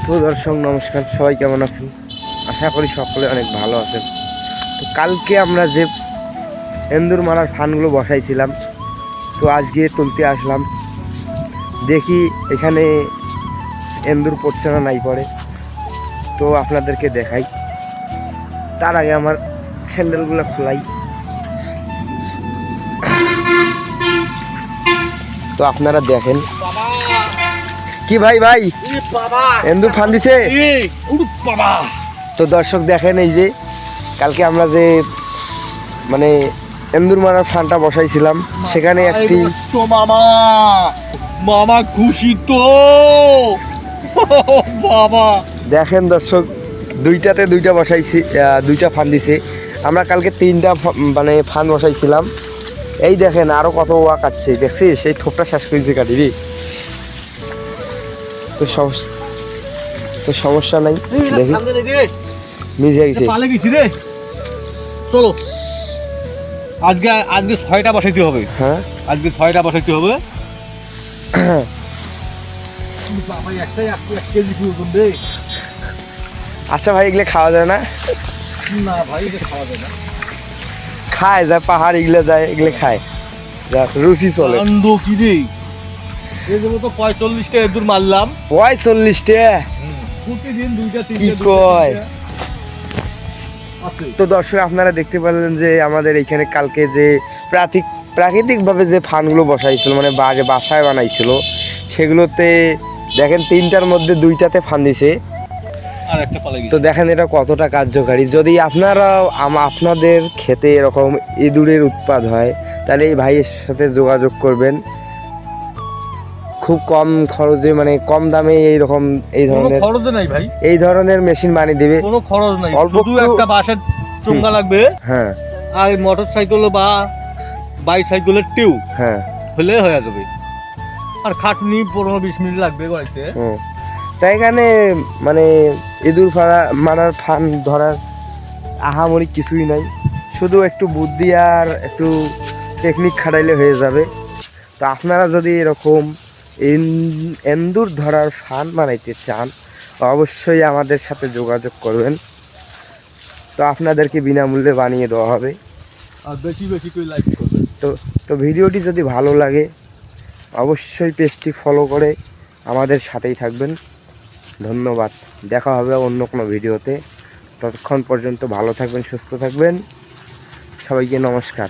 তো দর্শক নমস্কার, সবাই কেমন আছেন? আশা করি সকলে অনেক ভালো আছেন। তো কালকে আমরা যে এন্দুর মারার ফানগুলো বসাইছিলাম, তো আজকে তুলতে আসলাম। দেখি এখানে এন্দুর পড়ছে না নাই পড়ে, তো আপনাদেরকে দেখাই। তার আগে আমার স্যান্ডেলগুলো খোলাই। তো আপনারা দেখেন কি ভাই ভাই এন্দুর ফান দিছে। তো দর্শক দেখেন, এই যে কালকে আমরা যে মানে এন্দুর মারার ফানটা বসাইছিলাম, সেখানে একটি মামা মামা খুশি তো বাবা। দেখেন দর্শক, দুইটাতে দুইটা বসাইছি, দুইটা ফান দিছে। আমরা কালকে তিনটা মানে ফান বসাইছিলাম। এই দেখেন আরো কত ওয়া কাটছে, দেখছিস? সেই থোপটা শেষ করেছে কাটি রে। তো সমস্যা নাই, দেখি মিজে গেছে। পালে গেছি রে, চলো আজকে 6টা বসাইতে হবে। হ্যাঁ আজকে 6টা বসাইতে হবে। বাবা একটাই 1 কেজি ওজন রে। আচ্ছা ভাই, এগুলো খাওয়া যায় না? না ভাই, এটা খাওয়া যায় না। খায় যায়, পাহাড় এগুলো যায়, এগুলো খায়, যা রুচি চলে। আনন্দ কি রে, এই জন্য তো 45টা এদুর মারলাম। 45টা? প্রতিদিন 2টা 3টা কি কয়? আছে। তো দর্শক আপনারা দেখতে পারলেন যে আমাদের এখানে কালকে যে প্রাকৃতিকভাবে যে ফানগুলো বসাইছিল, মানে বাসায় বানাইছিল, সেগুলোতে দেখেন 3টার মধ্যে 2টাতে ফান দিছে। আর একটা পালে গেছে। তো দেখেন এটা কতটা কার্যকারী। যদি আপনারা আপনাদের ক্ষেতে এরকম ইঁদুরের উৎপাত হয়, তাহলে এই ভাইয়ের সাথে যোগাযোগ করবেন। খুব কম খরচে, মানে কম দামে এইরকম এই ধরনের খরচ নাই ভাই, এই ধরনের মেশিন বানিয়ে দিবে। কোনো খরচ নাই, অল্প শুধু একটা বাঁশের চোঙ্গা লাগবে। হ্যাঁ, আর মোটরসাইকেল বা বাইসাইকেলের টিউব হ্যাঁ, হলে হয়ে যাবে। আর খাটনি 15-20 মিনিট লাগবে বাড়িতে। তাই এখানে মানে ইঁদুর মারার ফান ধরার আহামরি কিছুই নাই, শুধু একটু বুদ্ধি আর একটু টেকনিক খাটাইলে হয়ে যাবে। তো আপনারা যদি এরকম এন্দুর ধরার ফান বানাইতে চান, অবশ্যই আমাদের সাথে যোগাযোগ করবেন। তো আপনাদেরকে বিনামূল্যে বানিয়ে দেওয়া হবে। আর বেশি বেশি করে লাইক করবেন। তো ভিডিওটি যদি ভালো লাগে, অবশ্যই পেজটি ফলো করে আমাদের সাথেই থাকবেন। ধন্যবাদ, দেখা হবে অন্য কোনো ভিডিওতে। ততক্ষণ পর্যন্ত ভালো থাকবেন, সুস্থ থাকবেন। সবাইকে নমস্কার।